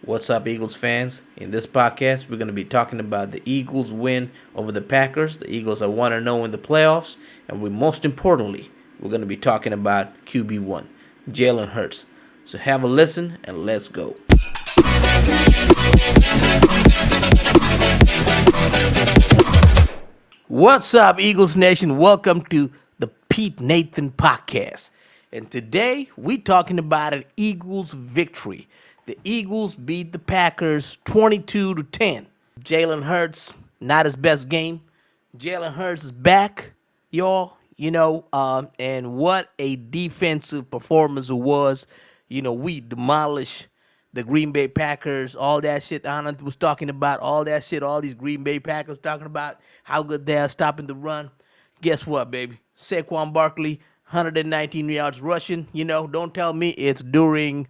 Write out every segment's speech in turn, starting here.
What's up, Eagles fans? In this podcast, we're going to be talking about the Eagles' win over the Packers. The Eagles are 1 0 in the playoffs, and most importantly, we're going to be talking about QB1, Jalen Hurts. So have a listen and let's go. What's up, Eagles Nation? Welcome to the Pete Nathan Podcast. And today we're talking about an Eagles victory. The Eagles beat the Packers 22-10. Jalen Hurts, not his best game. Jalen Hurts is back, y'all. And what a defensive performance it was. We demolished the Green Bay Packers, all that shit Anand was talking about, all that shit, all these Green Bay Packers talking about how good they are stopping the run. Guess what, baby? Saquon Barkley, 119 yards rushing. Don't tell me it's during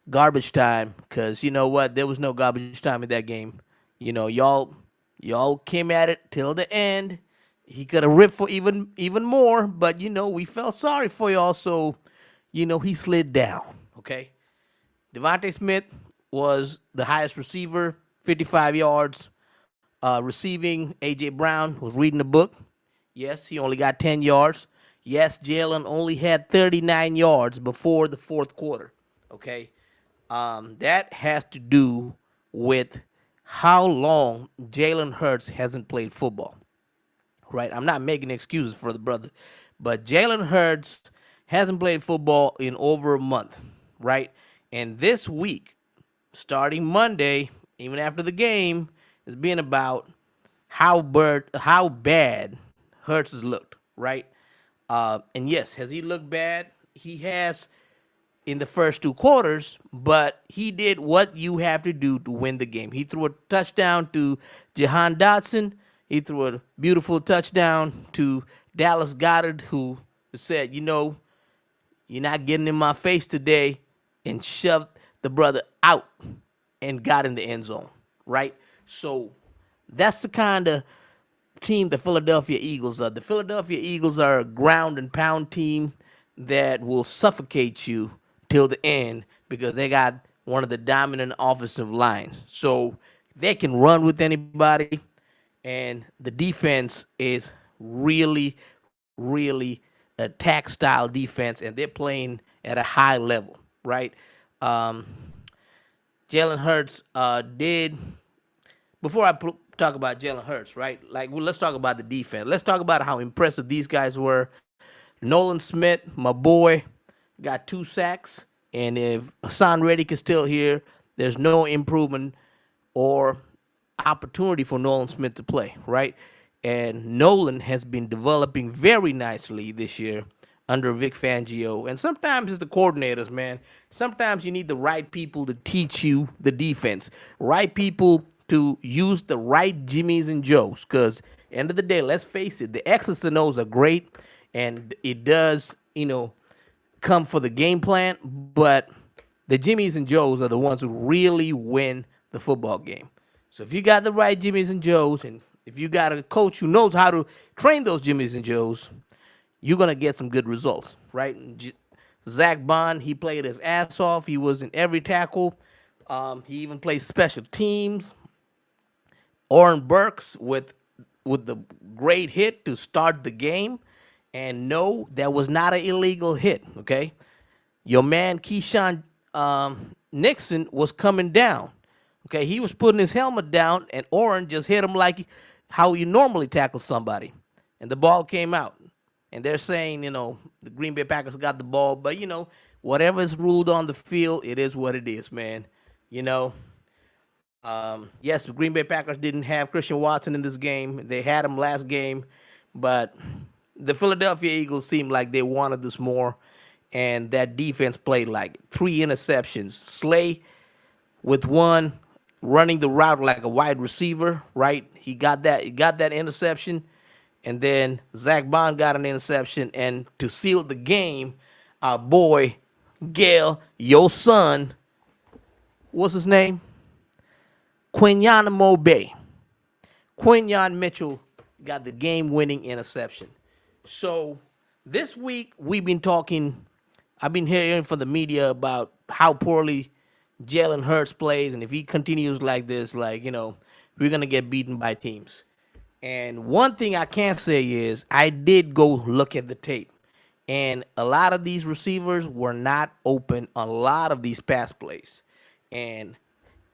garbage time, because you know what? There was no garbage time in that game. Y'all came at it till the end. He could have ripped for even more, but we felt sorry for y'all, so he slid down. Okay. Devontae Smith was the highest receiver, 55 yards. Receiving, A.J. Brown was reading the book. Yes, he only got 10 yards. Yes, Jalen only had 39 yards before the fourth quarter. Okay. That has to do with how long Jalen Hurts hasn't played football. Right? I'm not making excuses for the brother, but Jalen Hurts hasn't played football in over a month. Right? And this week, starting Monday, even after the game, is being about how bad Hurts has looked, right? And yes, has he looked bad? He has in the first two quarters, but he did what you have to do to win the game. He threw a touchdown to Jahan Dotson. He threw a beautiful touchdown to Dallas Goedert, who said, you're not getting in my face today, and shoved the brother out and got in the end zone, right? So that's the kind of team the Philadelphia Eagles are. The Philadelphia Eagles are a ground and pound team that will suffocate you till the end because they got one of the dominant offensive lines. So they can run with anybody, and the defense is really attack style defense, and they're playing at a high level, right? Um, Jalen Hurts did. Before I talk about Jalen Hurts, right? Let's talk about the defense. Let's talk about how impressive these guys were. Nolan Smith, my boy, got 2 sacks, and if Hassan Reddick is still here, there's no improvement or opportunity for Nolan Smith to play, right? And Nolan has been developing very nicely this year under Vic Fangio. And sometimes it's the coordinators, man. Sometimes you need the right people to teach you the defense, right people to use the right Jimmies and Joes. Because end of the day, let's face it, the X's and O's are great, and it does, come for the game plan, but the Jimmies and Joes are the ones who really win the football game. So if you got the right Jimmies and Joes, and if you got a coach who knows how to train those Jimmies and Joes, you're gonna get some good results, right? Zach Bond, he played his ass off. He was in every tackle. He even played special teams. Oren Burks with the great hit to start the game, and no, that was not an illegal hit. Okay, your man Keyshawn Nixon was coming down. Okay, he was putting his helmet down, and Oren just hit him like how you normally tackle somebody, and the ball came out. And they're saying, the Green Bay Packers got the ball, but whatever is ruled on the field, it is what it is, man. You know, yes, the Green Bay Packers didn't have Christian Watson in this game. They had him last game, but the Philadelphia Eagles seemed like they wanted this more, and that defense played like 3 interceptions. Slay with one, running the route like a wide receiver, right? He got that interception, and then Zach Bond got an interception, and to seal the game, our boy Gail, your son, what's his name? Quinyon Mobe. Quinyon Mitchell got the game-winning interception. So this week I've been hearing from the media about how poorly Jalen Hurts plays, and if he continues like this, like we're gonna get beaten by teams. And one thing I can say is I did go look at the tape, and a lot of these receivers were not open on a lot of these pass plays. And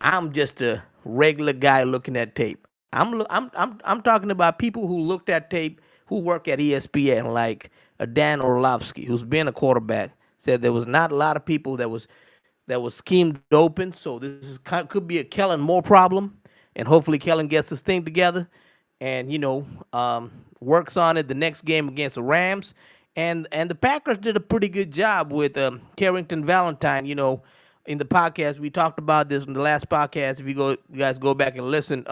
I'm just a regular guy looking at tape. I'm talking about people who looked at tape who work at ESPN, like Dan Orlovsky, who's been a quarterback, said there was not a lot of people that was schemed open. So this could be a Kellen Moore problem, and hopefully Kellen gets his thing together, and works on it the next game against the Rams. And the Packers did a pretty good job with Carrington Valentine. In the podcast we talked about this in the last podcast. If you guys go back and listen,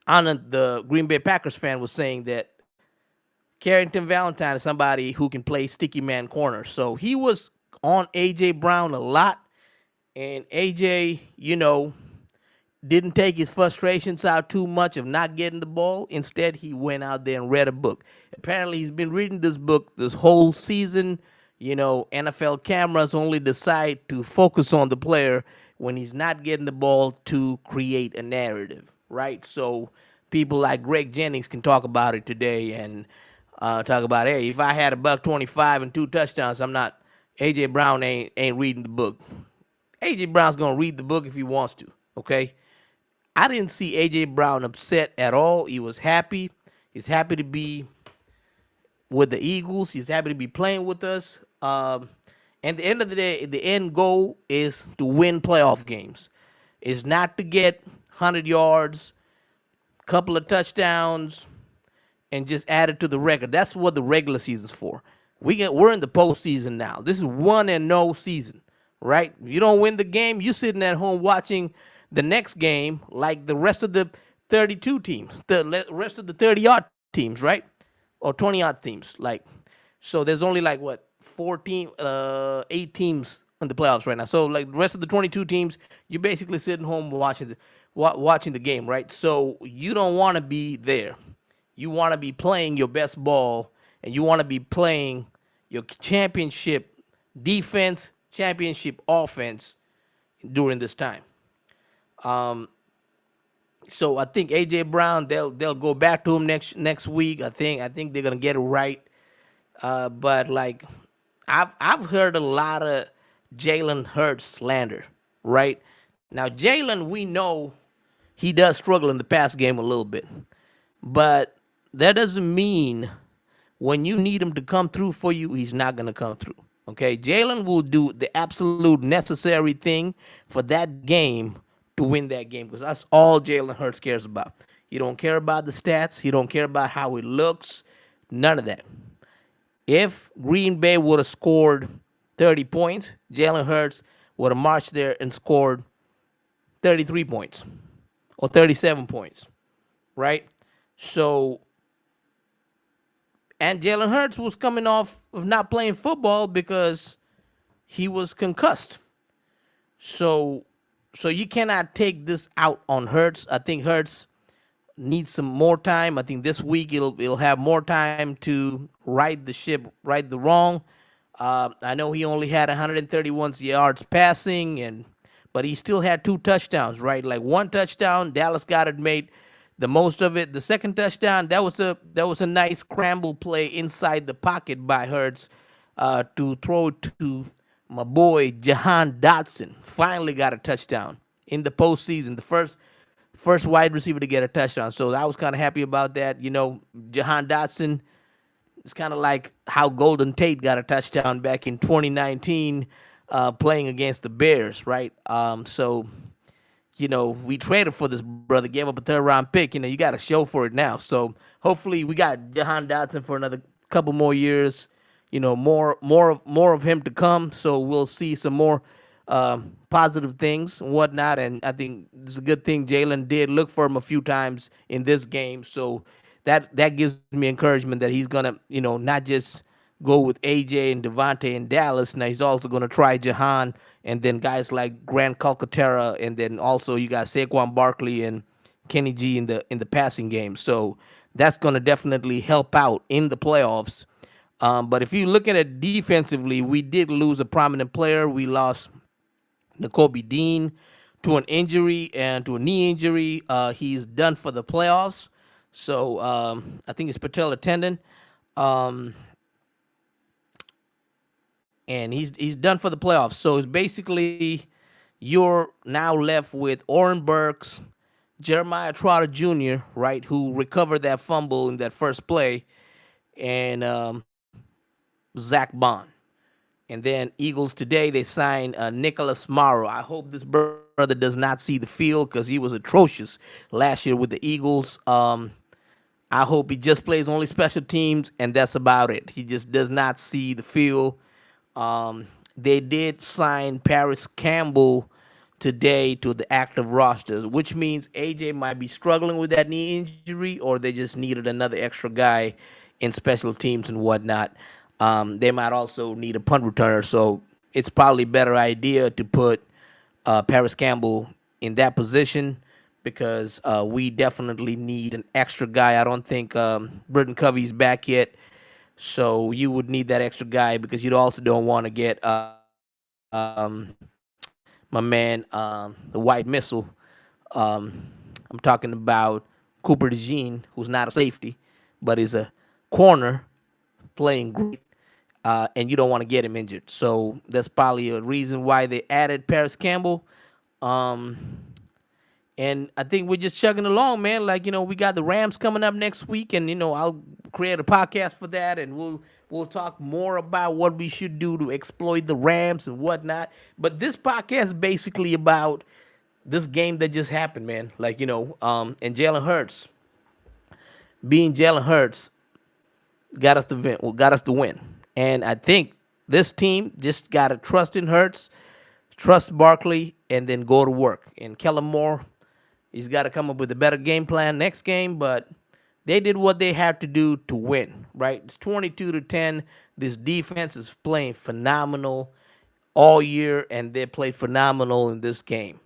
Anna, the Green Bay Packers fan, was saying that Carrington Valentine is somebody who can play sticky man corner. So he was on AJ Brown a lot, and AJ, didn't take his frustrations out too much of not getting the ball. Instead, he went out there and read a book. Apparently, he's been reading this book this whole season. NFL cameras only decide to focus on the player when he's not getting the ball to create a narrative, right? So people like Greg Jennings can talk about it today and talk about, hey, if I had a buck 25 and 2 touchdowns, I'm not. AJ Brown ain't reading the book. AJ Brown's gonna read the book if he wants to. Okay, I didn't see AJ Brown upset at all. He was happy. He's happy to be with the Eagles. He's happy to be playing with us. And at the end of the day, the end goal is to win playoff games. It's not to get 100 yards, couple of touchdowns, and just add it to the record. That's what the regular season's for. We're in the postseason now. This is one and no season, right? If you don't win the game, you're sitting at home watching the next game like the rest of the 32 teams, the rest of the 30-odd teams, right? Or 20-odd teams. So there's only like what 8 teams in the playoffs right now. So like the rest of the 22 teams, you're basically sitting home watching the game, right? So you don't want to be there. You want to be playing your best ball, and you want to be playing your championship defense, championship offense during this time. Um, so I think AJ Brown, they'll go back to him next week. I think they're gonna get it right. But like I've heard a lot of Jalen Hurts slander, right? Now Jalen, we know he does struggle in the pass game a little bit, but that doesn't mean when you need him to come through for you, he's not going to come through. Okay, Jalen will do the absolute necessary thing for that game to win that game, because that's all Jalen Hurts cares about. He don't care about the stats. He don't care about how it looks. None of that. If Green Bay would have scored 30 points, Jalen Hurts would have marched there and scored 33 points or 37 points, right? So, and Jalen Hurts was coming off of not playing football because he was concussed. So, so you cannot take this out on Hurts. I think Hurts needs some more time. I think this week it'll have more time to right the ship, right the wrong. I know he only had 131 yards passing, but he still had 2 touchdowns, right? Like one touchdown, Dallas got it made the most of it. The second touchdown, that was a nice scramble play inside the pocket by Hurts to throw it to my boy Jahan Dotson. Finally got a touchdown in the postseason. The first wide receiver to get a touchdown. So I was kind of happy about that. Jahan Dotson, it's kind of like how Golden Tate got a touchdown back in 2019 playing against the Bears, right? So we traded for this brother, gave up a third round pick. You got to show for it now. So hopefully we got Jahan Dotson for another couple more years. More of him to come. So we'll see some more positive things and whatnot. And I think it's a good thing Jalen did look for him a few times in this game. So that gives me encouragement that he's gonna not just go with AJ and Devontae in Dallas. Now he's also gonna try Jahan and then guys like Grant Calcaterra, and then also you got Saquon Barkley and Kenny G in the passing game. So that's gonna definitely help out in the playoffs. But if you look at it defensively, we did lose a prominent player. We lost N'Kobe Dean to an injury and to a knee injury. He's done for the playoffs. So I think it's patella tendon. Um, and he's done for the playoffs. So it's basically you're now left with Oren Burks, Jeremiah Trotter Jr., right, who recovered that fumble in that first play, and Zach Bond. And then Eagles today, they signed Nicholas Morrow. I hope this brother does not see the field because he was atrocious last year with the Eagles. I hope he just plays only special teams, and that's about it. He just does not see the field. They did sign Paris Campbell today to the active rosters, which means AJ might be struggling with that knee injury, or they just needed another extra guy in special teams and whatnot. They might also need a punt returner, so it's probably a better idea to put Paris Campbell in that position because we definitely need an extra guy. I don't think Britton Covey's back yet, so you would need that extra guy because you also don't want to get my man, the White Missile. I'm talking about Cooper DeJean, who's not a safety, but is a corner playing great, and you don't want to get him injured. So that's probably a reason why they added Paris Campbell. Um, and I think we're just chugging along, man. Like, we got the Rams coming up next week, and I'll create a podcast for that, and we'll talk more about what we should do to exploit the Rams and whatnot. But this podcast is basically about this game that just happened, man. Like, and Jalen Hurts being Jalen Hurts got us to win. And I think this team just got to trust in Hurts, trust Barkley, and then go to work. And Kellen Moore, he's got to come up with a better game plan next game, but they did what they had to do to win, right? It's 22-10. This defense is playing phenomenal all year, and they played phenomenal in this game.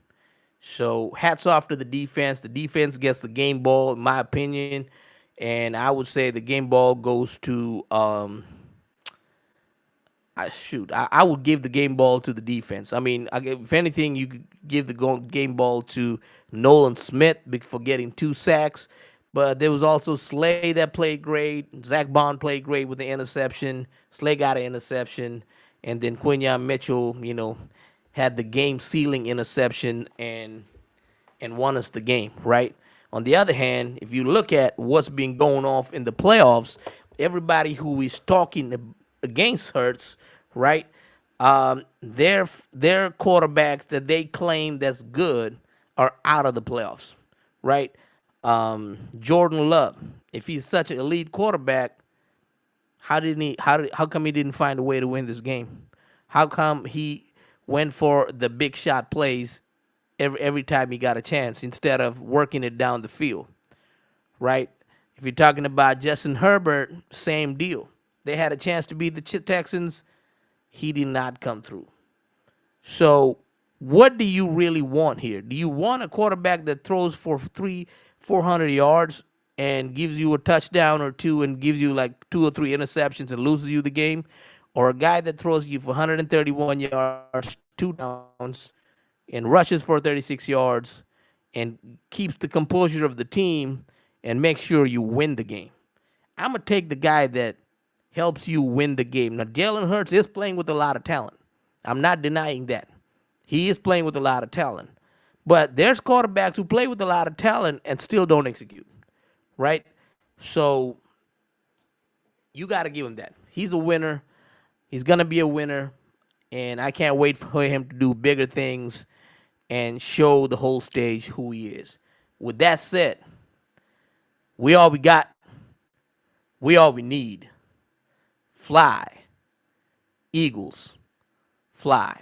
So hats off to the defense. The defense gets the game ball, in my opinion, and I would say the game ball goes to I would give the game ball to the defense. I mean, if anything, you could give the game ball to Nolan Smith for getting 2 sacks. But there was also Slay that played great. Zach Bond played great with the interception. Slay got an interception. And then Quinyon Mitchell, had the game sealing interception and won us the game, right? On the other hand, if you look at what's been going off in the playoffs, everybody who is talking against Hurts, right? Their quarterbacks that they claim that's good are out of the playoffs, right? Jordan Love, if he's such an elite quarterback, how come he didn't find a way to win this game? How come he went for the big shot plays every time he got a chance instead of working it down the field, right? If you're talking about Justin Herbert, same deal. They had a chance to beat the Texans. He did not come through. So, what do you really want here? Do you want a quarterback that throws for 400 yards and gives you a touchdown or two and gives you like 2 or 3 interceptions and loses you the game? Or a guy that throws you for 131 yards, 2 downs, and rushes for 36 yards and keeps the composure of the team and makes sure you win the game? I'm going to take the guy that helps you win the game. Now, Jalen Hurts is playing with a lot of talent. I'm not denying that. He is playing with a lot of talent. But there's quarterbacks who play with a lot of talent and still don't execute, right? So you got to give him that. He's a winner. He's going to be a winner. And I can't wait for him to do bigger things and show the whole stage who he is. With that said, we all we got, we all we need. Fly, Eagles, fly.